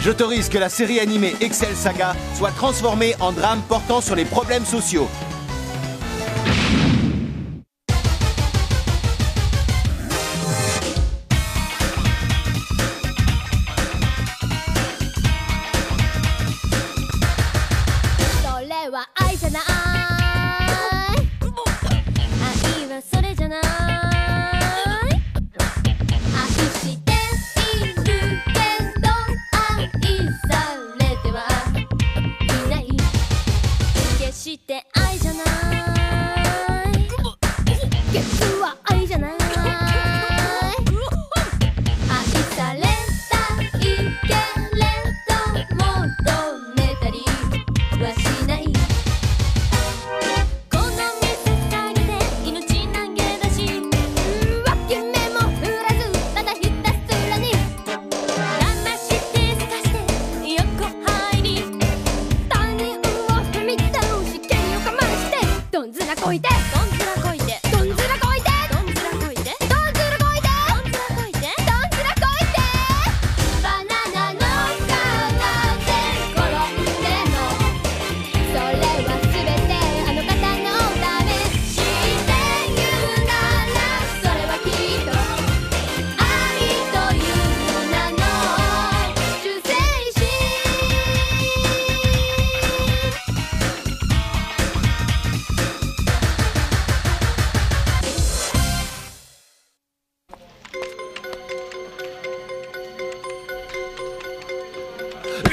J'autorise que la série animée Excel Saga soit transformée en drame portant sur les problèmes sociaux.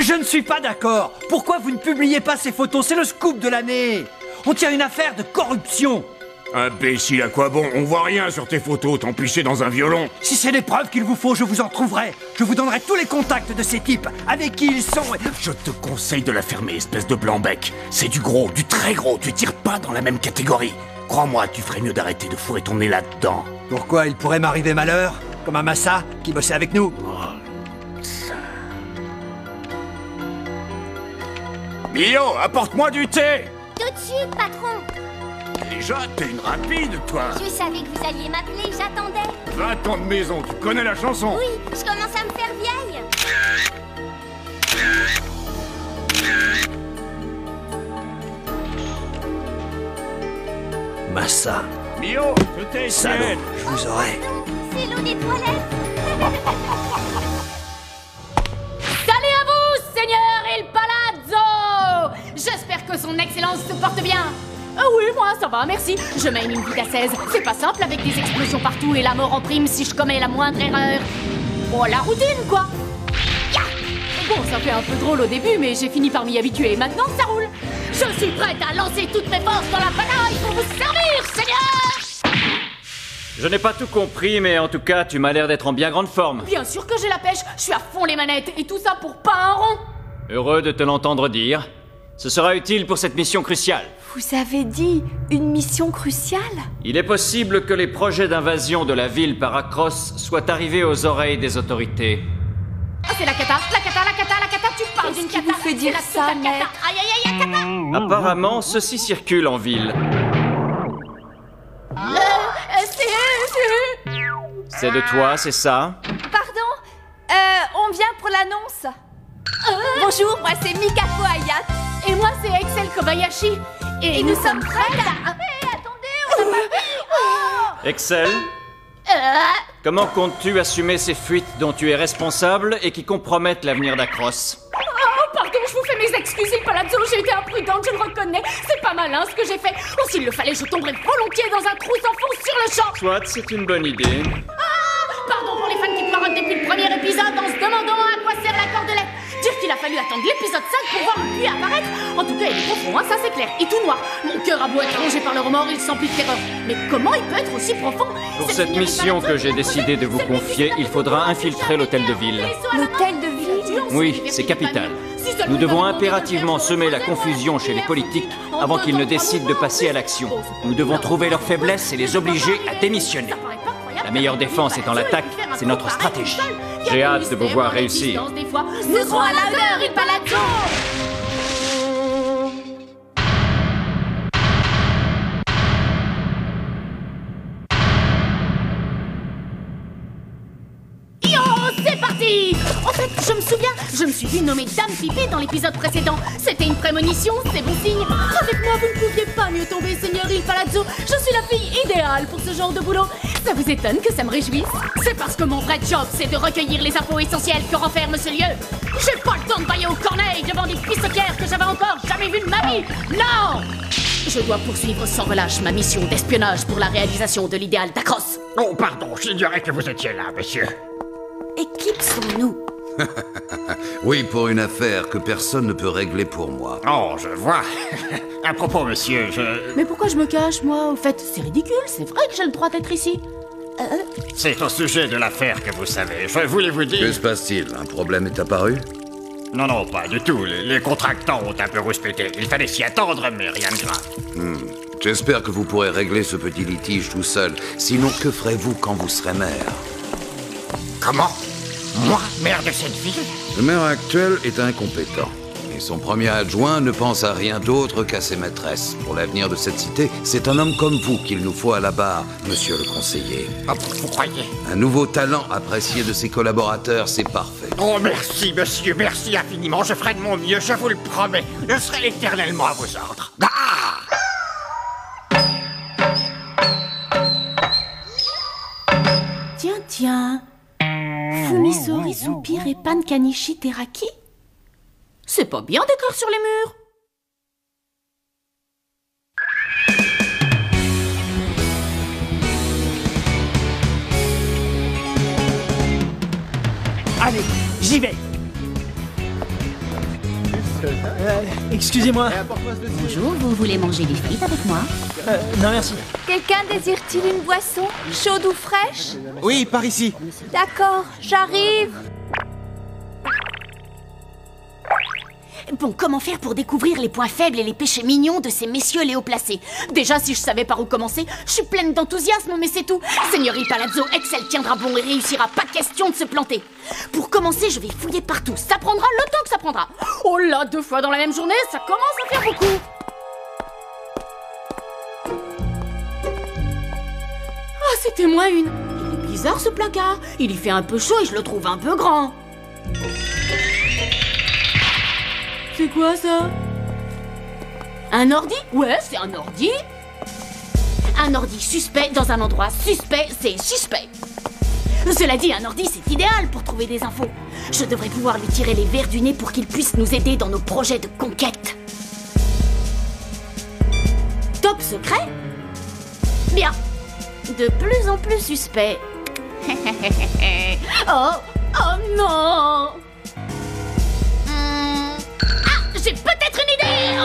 Je ne suis pas d'accord. Pourquoi vous ne publiez pas ces photos? C'est le scoop de l'année. On tient une affaire de corruption. Imbécile, à quoi bon? On voit rien sur tes photos, t'empicher dans un violon. Si c'est des preuves qu'il vous faut, je vous en trouverai. Je vous donnerai tous les contacts de ces types, avec qui ils sont. Je te conseille de la fermer, espèce de blanc-bec. C'est du gros, du très gros, tu tires pas dans la même catégorie. Crois-moi, tu ferais mieux d'arrêter de fourrer ton nez là-dedans. Pourquoi il pourrait m'arriver malheur? Comme à Massa, qui bossait avec nous. Mio, apporte-moi du thé! Tout de suite, patron. Déjà, t'es une rapide, toi. Je savais que vous alliez m'appeler, j'attendais. 20 ans de maison, tu connais la chanson? Oui, je commence à me faire vieille. Massa. Mio, je t'ai Salaud, je vous aurai. C'est l'eau des toilettes. Salut à vous, Seigneur El Palazzo! J'espère que son excellence se porte bien. Ah oui, moi, ça va, merci. Je mène une vie d'ascèse. C'est pas simple avec des explosions partout et la mort en prime si je commets la moindre erreur. Bon, la routine, quoi. Ya! Bon, ça fait un peu drôle au début, mais j'ai fini par m'y habituer. Maintenant, ça roule. Je suis prête à lancer toutes mes forces dans la bataille pour vous servir, Seigneur! Je n'ai pas tout compris, mais en tout cas, tu m'as l'air d'être en bien grande forme. Bien sûr que j'ai la pêche. Je suis à fond les manettes. Et tout ça pour pas un rond. Heureux de te l'entendre dire. Ce sera utile pour cette mission cruciale. Vous avez dit une mission cruciale? Il est possible que les projets d'invasion de la ville par Acros soient arrivés aux oreilles des autorités. Ah, c'est la cata, tu parles d'une cata. Qu'est-ce qui vous fait dire C'est ça, la cata. maître? Aïe, aïe, aïe, cata. Apparemment, ceci circule en ville. C'est de toi, c'est ça? Pardon? On vient pour l'annonce. Bonjour, moi c'est Mikako Hayat. Et moi, c'est Excel Kobayashi. Et nous sommes prêts à... Attendez, on a pas... Excel, comment comptes-tu assumer ces fuites dont tu es responsable et qui compromettent l'avenir d'Acros? Oh, pardon, je vous fais mes excuses, El Palazzo. J'ai été imprudente, je le reconnais. C'est pas malin ce que j'ai fait. Oh, s'il le fallait, je tomberais volontiers dans un trou sans fond sur le champ. Soit, c'est une bonne idée. Pardon pour les fans qui pleurotent depuis le premier épisode en se demandant à quoi sert la cordelette. Dire qu'il a fallu attendre l'épisode 5 pour voir lui apparaître. En tout cas, il est profond, hein, ça c'est clair. Et tout noir. Mon cœur a beau être rongé par le remords, il s'emplit de terreur. Mais comment il peut être aussi profond? Pour cette mission que j'ai décidé de vous confier, il faudra infiltrer l'hôtel de ville. L'hôtel de ville? Oui, c'est capital. Nous devons impérativement semer la confusion chez les politiques avant qu'ils ne décident de passer à l'action. Nous devons trouver leurs faiblesses et les obliger à démissionner. La meilleure défense étant l'attaque, c'est notre stratégie. J'ai hâte de vous voir réussir. Nous serons à la hauteur, El Palazzo! Yo, c'est parti! En fait, je me souviens, je me suis vue nommer Dame Pipé dans l'épisode précédent. C'était une prémonition, c'est bon signe. Avec moi, vous ne pouviez pas mieux tomber, Seigneur Il Palazzo. Je suis la fille idéale pour ce genre de boulot. Ça vous étonne que ça me réjouisse? C'est parce que mon vrai job, c'est de recueillir les infos essentielles que renferme ce lieu. J'ai pas le temps de bailler aux corneilles devant des pissotières que j'avais encore jamais vues de ma vie. Non! Je dois poursuivre sans relâche ma mission d'espionnage pour la réalisation de l'idéal d'Acros. Oh, pardon, j'ignorais que vous étiez là, monsieur. Et qui sommes-nous? Oui, pour une affaire que personne ne peut régler pour moi. Oh, je vois. À propos, monsieur, Mais pourquoi je me cache, moi? Au fait, c'est ridicule, c'est vrai que j'ai le droit d'être ici. C'est au sujet de l'affaire que vous savez. Je voulais vous dire... Que se passe-t-il? Un problème est apparu? Non, non, pas du tout. Les contractants ont un peu rouspété. Il fallait s'y attendre, mais rien de grave. J'espère que vous pourrez régler ce petit litige tout seul. Sinon, que ferez-vous quand vous serez maire? Comment? Moi, maire de cette ville? Le maire actuel est incompétent. Et son premier adjoint ne pense à rien d'autre qu'à ses maîtresses. Pour l'avenir de cette cité, c'est un homme comme vous qu'il nous faut à la barre, monsieur le conseiller. Ah, vous croyez? Un nouveau talent apprécié de ses collaborateurs, c'est parfait. Oh, merci, monsieur, merci infiniment. Je ferai de mon mieux, je vous le promets. Je serai éternellement à vos ordres. Ah! Tiens. Fumisori, Soupir et Pankanishi Teraki? C'est pas bien d'écrire sur les murs. Allez, j'y vais. Excusez-moi. Bonjour, vous voulez manger des frites avec moi? Non, merci. Quelqu'un désire-t-il une boisson? Chaude ou fraîche? Oui, par ici. D'accord, j'arrive. Bon, comment faire pour découvrir les points faibles et les péchés mignons de ces messieurs léoplacés? Déjà, si je savais par où commencer, je suis pleine d'enthousiasme, mais c'est tout. Seigneur Il Palazzo, Excel tiendra bon et réussira, pas question de se planter. Pour commencer, je vais fouiller partout. Ça prendra le temps que ça prendra. Oh là, 2 fois dans la même journée, ça commence à faire beaucoup. Ah, c'était moi une. Il est bizarre ce placard. Il y fait un peu chaud et je le trouve un peu grand. C'est quoi ça? Un ordi? Ouais, c'est un ordi. Un ordi suspect dans un endroit suspect, c'est suspect. Cela dit, un ordi, c'est idéal pour trouver des infos. Je devrais pouvoir lui tirer les vers du nez pour qu'il puisse nous aider dans nos projets de conquête. Top secret? Bien. De plus en plus suspect. Oh non! J'ai peut-être une idée!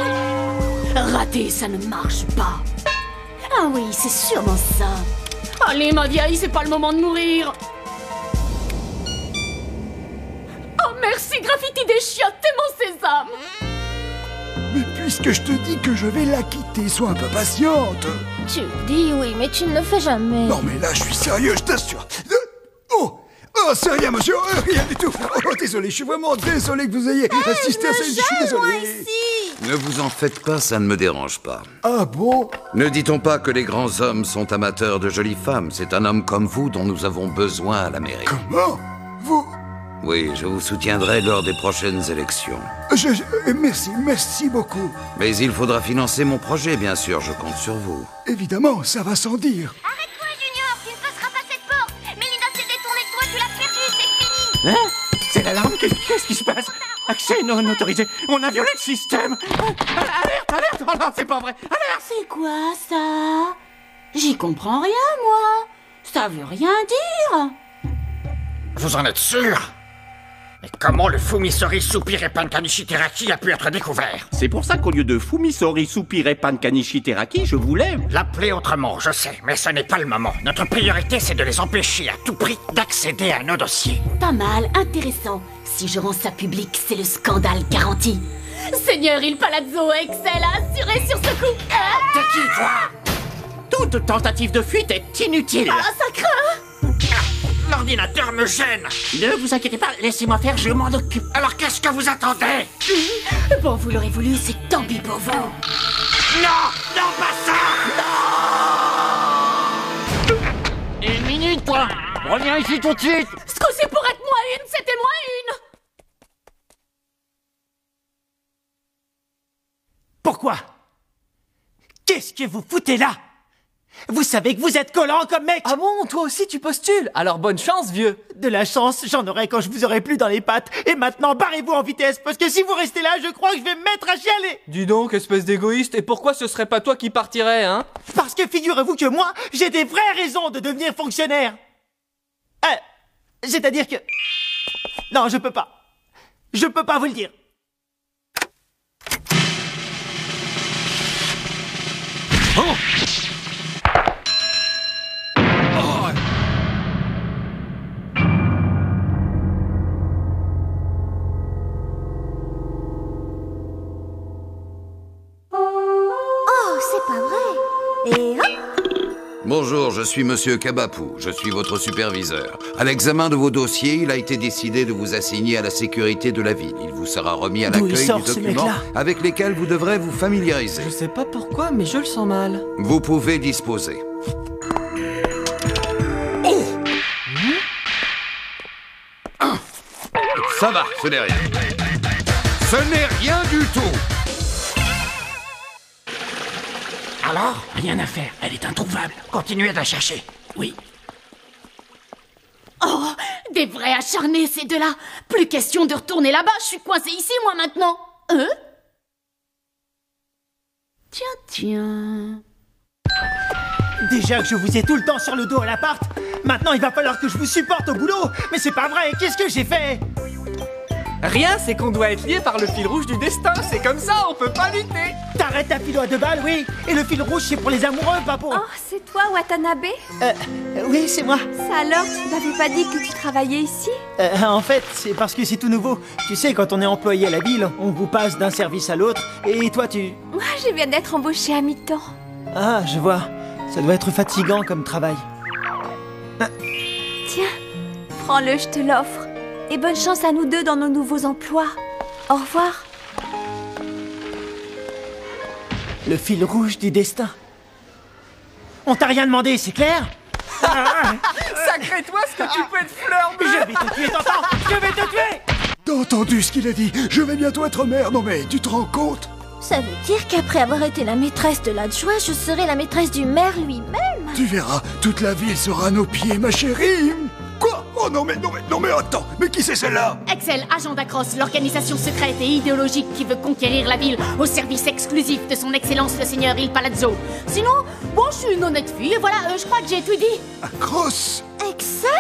Raté, ça ne marche pas. Ah oui, c'est sûrement ça. Allez, ma vieille, c'est pas le moment de mourir. Oh, merci, graffiti des chiottes et mon sésame. Mais puisque je te dis que je vais la quitter, sois un peu patiente. Tu le dis, oui, mais tu ne le fais jamais. Non mais là, je suis sérieux, je t'assure. Oh, c'est rien, monsieur, rien du tout. Oh, désolé, je suis vraiment désolé que vous ayez assisté à ça. Je suis désolé. Ne vous en faites pas, ça ne me dérange pas. Ah bon? Ne dit-on pas que les grands hommes sont amateurs de jolies femmes? C'est un homme comme vous dont nous avons besoin à la mairie. Comment? Vous? Oui, je vous soutiendrai lors des prochaines élections. Merci beaucoup. Mais il faudra financer mon projet, bien sûr, je compte sur vous. Évidemment, ça va sans dire. Arrête-toi, Junior, tu ne passeras pas cette porte. Melinda s'est détournée de toi, tu l'as perdu, c'est fini. Hein? C'est l'alarme? Qu'est-ce qui se passe? Accès non autorisé. On a violé le système. Alerte! Oh non, c'est pas vrai. Alerte! C'est quoi ça? J'y comprends rien, moi. Ça veut rien dire. Vous en êtes sûr? Mais comment le Fumisori, Soupir et Pankanishi Teraki a pu être découvert? C'est pour ça qu'au lieu de Fumisori, Soupir et Pankanishi Teraki, je voulais... L'appeler autrement, je sais, mais ce n'est pas le moment. Notre priorité, c'est de les empêcher à tout prix d'accéder à nos dossiers. Pas mal, intéressant. Si je rends ça public, c'est le scandale garanti. Seigneur Il Palazzo, Excel a assuré sur ce coup. T'es qui, toi? Toute tentative de fuite est inutile. Ah, ça craint. L'ordinateur me gêne. Ne vous inquiétez pas, laissez-moi faire, je m'en occupe. Alors qu'est-ce que vous attendez? Bon, vous l'aurez voulu, c'est tant pis pour vous. Non! Non, pas ça! Une minute, toi! Reviens ici tout de suite! Ce coup, c'est pour être moi une, c'était moi une. Pourquoi? Qu'est-ce que vous foutez là? Vous savez que vous êtes collant comme mec! Ah bon, toi aussi tu postules? Alors bonne chance, vieux! De la chance, j'en aurai quand je vous aurai plus dans les pattes. Et maintenant, barrez-vous en vitesse, parce que si vous restez là, je crois que je vais me mettre à chialer! Dis donc, espèce d'égoïste, et pourquoi ce serait pas toi qui partirais, hein? Parce que figurez-vous que moi, j'ai des vraies raisons de devenir fonctionnaire! C'est-à-dire que... Non, je peux pas. Je peux pas vous le dire. Oh! Bonjour, je suis Monsieur Kabapou, je suis votre superviseur. À l'examen de vos dossiers, il a été décidé de vous assigner à la sécurité de la ville. Il vous sera remis à l'accueil du document avec lesquels vous devrez vous familiariser. Je sais pas pourquoi, mais je le sens mal. Vous pouvez disposer. Oh! Ça va, ce n'est rien. Ce n'est rien du tout. Alors, rien à faire, elle est introuvable. Continuez de la chercher. Oui. Oh, des vrais acharnés, ces deux-là. Plus question de retourner là-bas, je suis coincée ici, moi, maintenant. Hein? Tiens. Déjà que je vous ai tout le temps sur le dos à l'appart, maintenant il va falloir que je vous supporte au boulot. Mais c'est pas vrai, qu'est-ce que j'ai fait? Rien, c'est qu'on doit être lié par le fil rouge du destin. C'est comme ça, on peut pas lutter. T'arrêtes ta pile à 2 balles, oui. Et le fil rouge, c'est pour les amoureux, pas pour... Oh, c'est toi, Watanabe? Oui, c'est moi. Ça alors, tu m'avais pas dit que tu travaillais ici? En fait, c'est parce que c'est tout nouveau. Tu sais, quand on est employé à la ville, on vous passe d'un service à l'autre. Et toi, tu... Moi, je viens d'être embauchée à mi-temps. Ah, je vois. Ça doit être fatigant comme travail. Tiens, prends-le, je te l'offre. Et bonne chance à nous deux dans nos nouveaux emplois. Au revoir. Le fil rouge du destin. On t'a rien demandé, c'est clair? Sacré toi, ce que tu peux être fleur bleue. Je vais te tuer, t'entends? Je vais te tuer! T'as entendu ce qu'il a dit? Je vais bientôt être maire. Non mais, tu te rends compte? Ça veut dire qu'après avoir été la maîtresse de l'adjoint, je serai la maîtresse du maire lui-même. Tu verras, toute la ville sera à nos pieds, ma chérie. Quoi? Oh non mais attends, mais qui c'est celle-là? Excel, agent d'Acros, l'organisation secrète et idéologique qui veut conquérir la ville au service exclusif de son excellence le seigneur Il Palazzo. Sinon, bon, je suis une honnête fille et voilà, je crois que j'ai tout dit. Acros? Excel?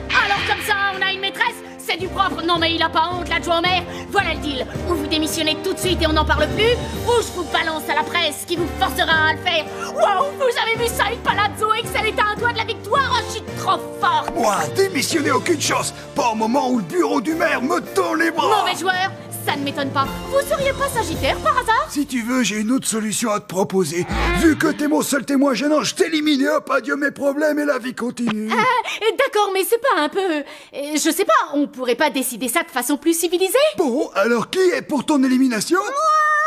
Alors comme ça, on a une maîtresse? C'est du propre. Non mais il a pas honte, l'adjoint au maire. Voilà le deal. Ou vous démissionnez tout de suite et on n'en parle plus, ou je vous balance à la presse qui vous forcera à le faire. Waouh, vous avez vu ça, Il Palazzo? Excel est à un doigt de la victoire. Oh, je suis trop forte. Moi, démissionner, aucune chance. Pas au moment où le bureau du maire me tend les bras. Mauvais joueur, ça ne m'étonne pas. Vous seriez pas sagittaire par hasard? Si tu veux, j'ai une autre solution à te proposer. Vu que t'es mon seul témoin gênant, je t'élimine et hop, adieu mes problèmes et la vie continue. D'accord, mais c'est pas un peu... je sais pas, on pourrait pas décider ça de façon plus civilisée? Bon, alors qui est pour ton élimination? Moi.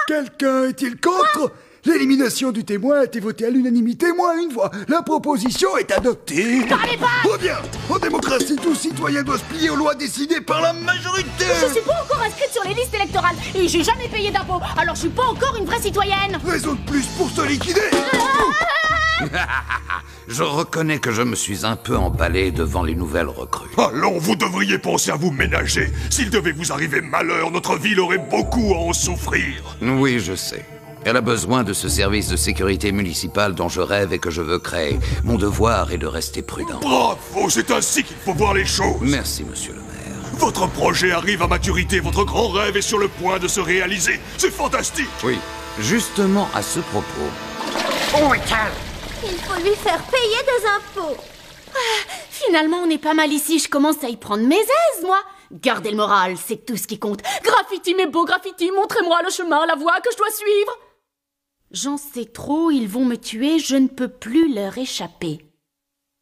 Quelqu'un est-il contre? Moi. L'élimination du témoin a été votée à l'unanimité, moins une fois. La proposition est adoptée. Parlez pas! Oh bien, en démocratie, tout citoyen doit se plier aux lois décidées par la majorité. Je suis pas encore inscrite sur les listes électorales et j'ai jamais payé d'impôts, alors je suis pas encore une vraie citoyenne. Raison de plus pour se liquider. Je reconnais que je me suis un peu emballé devant les nouvelles recrues. Allons, vous devriez penser à vous ménager. S'il devait vous arriver malheur, notre ville aurait beaucoup à en souffrir. Oui, je sais. Elle a besoin de ce service de sécurité municipale dont je rêve et que je veux créer. Mon devoir est de rester prudent. Bravo, c'est ainsi qu'il faut voir les choses. Merci, monsieur le maire. Votre projet arrive à maturité, votre grand rêve est sur le point de se réaliser. C'est fantastique. Oui, justement à ce propos. Oh, calme. Il faut lui faire payer des impôts. Finalement, on est pas mal ici, je commence à y prendre mes aises, moi. Gardez le moral, c'est tout ce qui compte. Graffiti, mes beaux graffitis, montrez-moi le chemin, la voie que je dois suivre. J'en sais trop, ils vont me tuer, je ne peux plus leur échapper.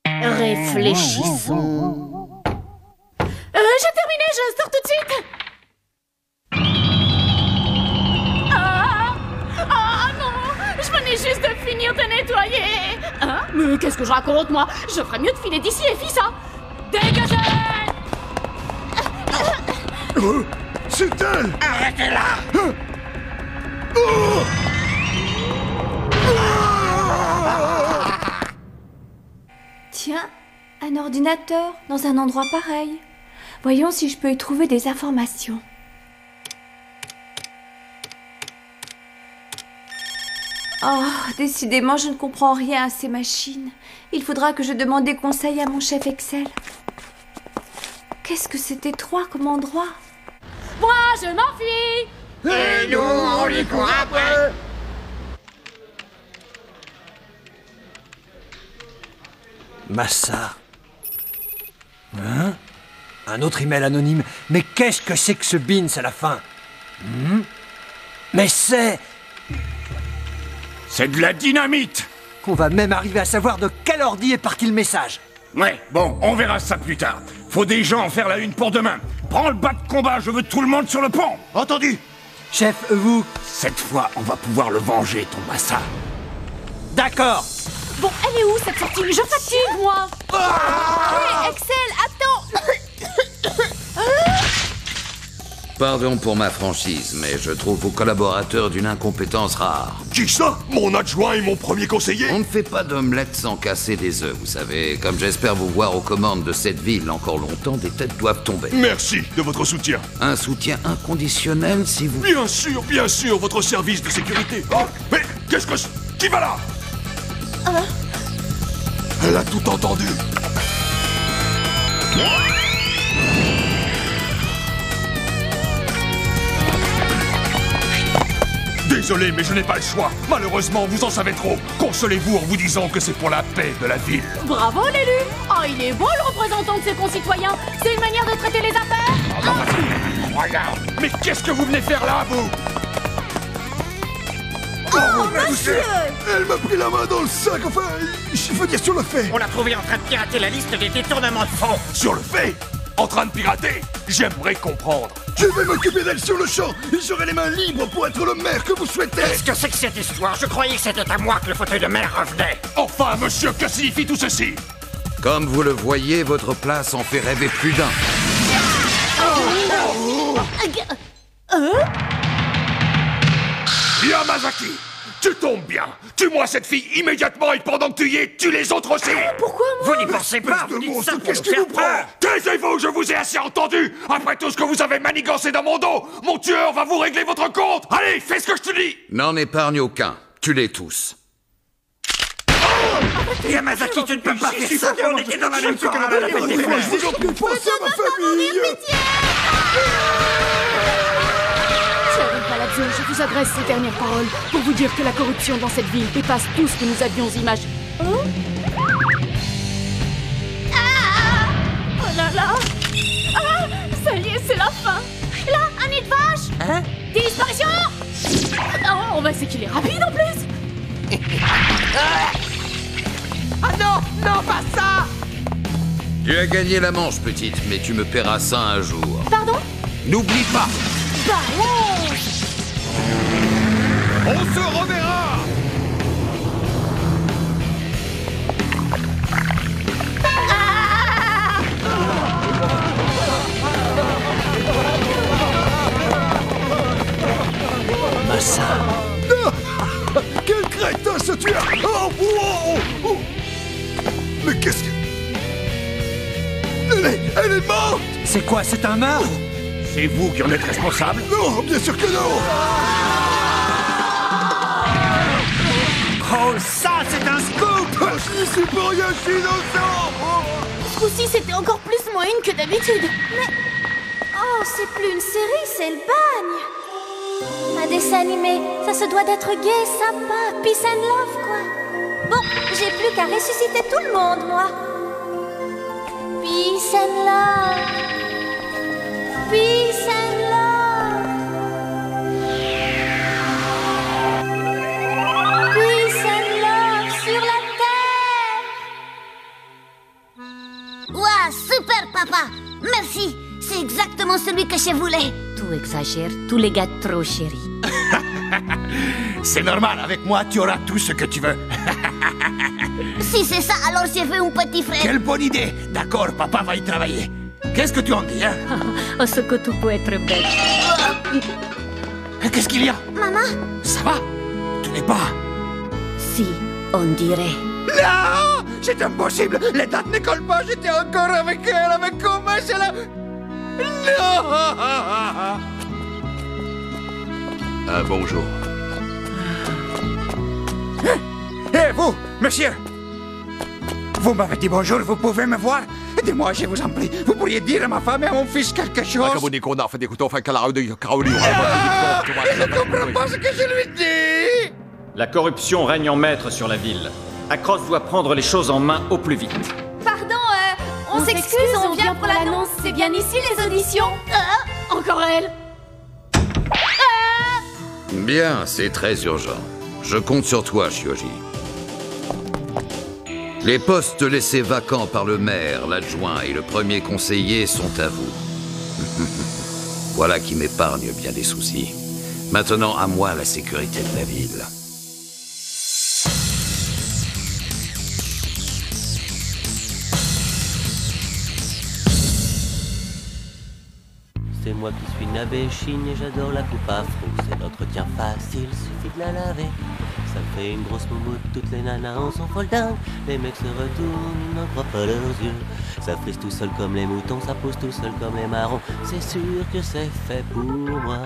Réfléchissons. J'ai terminé, je sors tout de suite. Ah non, je venais juste de finir de nettoyer. Hein? Mais qu'est-ce que je raconte, moi? Je ferais mieux de filer d'ici et fille ça. Dégagez! C'est elle! Arrêtez-la! Tiens, un ordinateur dans un endroit pareil. Voyons si je peux y trouver des informations. Oh, décidément, je ne comprends rien à ces machines. Il faudra que je demande des conseils à mon chef Excel. Qu'est-ce que c'est étroit comme endroit? Moi, je m'enfuis! Et nous, on lui court après! Massa. Hein? Un autre email anonyme. Mais qu'est-ce que c'est que ce Beans à la fin? Mais c'est de la dynamite! On va même arriver à savoir de quel ordi est parti le message. Ouais, bon, on verra ça plus tard. Faut déjà en faire la une pour demain. Prends le bas de combat, je veux tout le monde sur le pont. Entendu. Chef, vous... Cette fois, on va pouvoir le venger, ton Massa. D'accord. Bon, elle est où cette sortie? Je fatigue, moi. Hé, Excel, attends. Pardon pour ma franchise, mais je trouve vos collaborateurs d'une incompétence rare. Qui ça? Mon adjoint et mon premier conseiller? On ne fait pas d'omelette sans casser des œufs, vous savez. Comme j'espère vous voir aux commandes de cette ville encore longtemps, des têtes doivent tomber. Merci de votre soutien. Un soutien inconditionnel, si vous... Bien sûr, votre service de sécurité. Oh, mais qu'est-ce que... Qui va là? Elle a tout entendu. Désolé, mais je n'ai pas le choix. Malheureusement, vous en savez trop. Consolez-vous en vous disant que c'est pour la paix de la ville. Bravo, l'élu. Oh, il est beau, le représentant de ses concitoyens. C'est une manière de traiter les affaires. Regarde. Mais qu'est-ce que vous venez faire là, vous? Oh, monsieur! Elle m'a pris la main dans le sac, enfin, je veux dire sur le fait. On l'a trouvé en train de pirater la liste des détournements de fonds. Sur le fait? En train de pirater? J'aimerais comprendre. Je vais m'occuper d'elle sur le champ et j'aurai les mains libres pour être le maire que vous souhaitez. Qu'est-ce que c'est que cette histoire? Je croyais que c'était à moi que le fauteuil de maire revenait. Enfin, monsieur, que signifie tout ceci? Comme vous le voyez, votre place en fait rêver plus d'un. Yamazaki, tu tombes bien. Tue-moi cette fille immédiatement et pendant que tu y es, tue les autres aussi. Pourquoi moi? Vous n'y pensez pas, vous dites ça pour Qu'est-ce nous qui faire vous prend? peur. Taisez-vous, je vous ai assez entendu. Après tout ce que vous avez manigancé dans mon dos, mon tueur va vous régler votre compte. Allez, fais ce que je te dis. N'en épargne aucun. Tue-les tous. Yamazaki, tu ne peux pas faire ça. On était dans la même chorale à la fête des fleurs. Ils ont pu penser à ma famille. Palazzo, je vous adresse ces dernières paroles pour vous dire que la corruption dans cette ville dépasse tout ce que nous avions imaginé. Oh là là! Ah! Ça y est, c'est la fin! Là, un nid de vache! Hein? Disparition! Oh, bah c'est qu'il est rapide en plus! Ah non! Non, pas ça! Tu as gagné la manche, petite, mais tu me paieras ça un jour. Pardon? N'oublie pas! Balance! On se reverra. Massa. Quel crétin ce tueur! Oh, oh, oh, oh. Mais qu'est-ce que... Elle est morte! C'est quoi, c'est un meurtre? C'est vous qui en êtes responsable? Non, bien sûr que non! Oh, ça, c'est un scoop! Je suis pour rien, je suis innocent! Ce coup-ci, c'était encore plus moyenne que d'habitude. Mais... Oh, c'est plus une série, c'est le bagne. Un dessin animé, ça se doit d'être gai, sympa, peace and love, quoi. Bon, j'ai plus qu'à ressusciter tout le monde, moi. Peace and love. Peace and love. Peace and love sur la terre. Ouah, super, papa. Merci. C'est exactement celui que je voulais. Tu exagères, tous les gars trop chéris. C'est normal, avec moi, tu auras tout ce que tu veux. Si c'est ça, alors j'ai fait un petit frère. Quelle bonne idée. D'accord, papa va y travailler. Qu'est-ce que tu en dis, hein? Oh, ce que tu peux être bête. Qu'est-ce qu'il y a? Maman? Ça va? Tu n'es pas... Si, on dirait. Non! C'est impossible. Les dates ne collent pas. J'étais encore avec elle. Mais comment cela... Non. Bonjour. Eh, vous, monsieur! Vous m'avez dit bonjour, vous pouvez me voir? Aidez-moi, je vous en prie. Vous pourriez dire à ma femme et à mon fils quelque chose? Je ne comprends pas ce que je lui dis! La corruption règne en maître sur la ville. Acros doit prendre les choses en main au plus vite. Pardon, on s'excuse, on vient pour l'annonce. C'est bien ici les auditions? Encore elle? Bien, c'est très urgent. Je compte sur toi, Shioji. Les postes laissés vacants par le maire, l'adjoint et le premier conseiller sont à vous. Voilà qui m'épargne bien des soucis. Maintenant, à moi la sécurité de la ville. C'est moi qui suis Nabéchine et j'adore la coupe afro. C'est l'entretien facile, suffit de la laver. Ça fait une grosse moumoute, toutes les nanas en sont folles dingues. Les mecs se retournent, ils n'en croient pas leurs yeux. Ça frise tout seul comme les moutons, ça pousse tout seul comme les marrons. C'est sûr que c'est fait pour moi.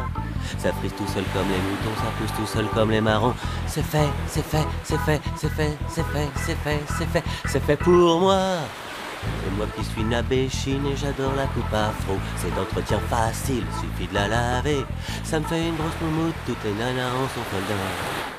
Ça frise tout seul comme les moutons, ça pousse tout seul comme les marrons. C'est fait, c'est fait, c'est fait, c'est fait, c'est fait, c'est fait, c'est fait, c'est fait pour moi. C'est moi qui suis Nabéchine et j'adore la coupe afro. C'est d'entretien facile, suffit de la laver. Ça me fait une grosse moumoute, toutes les nanas en sont folles dingues.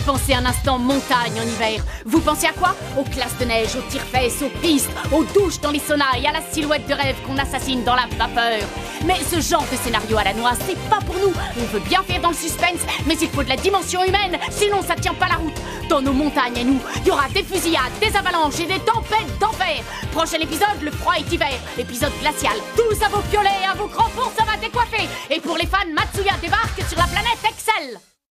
Pensez un instant montagne en hiver. Vous pensez à quoi? Aux classes de neige, aux tire-fesses, aux pistes, aux douches dans les saunas et à la silhouette de rêve qu'on assassine dans la vapeur. Mais ce genre de scénario à la noix, c'est pas pour nous. On veut bien faire dans le suspense, mais il faut de la dimension humaine, sinon ça tient pas la route. Dans nos montagnes et nous, il y aura des fusillades, des avalanches et des tempêtes d'enfer. Prochain épisode, le froid est hiver, épisode glacial. Tous à vos piolets, à vos crampons, ça va décoiffer. Et pour les fans, Matsuya débarque sur la planète Excel.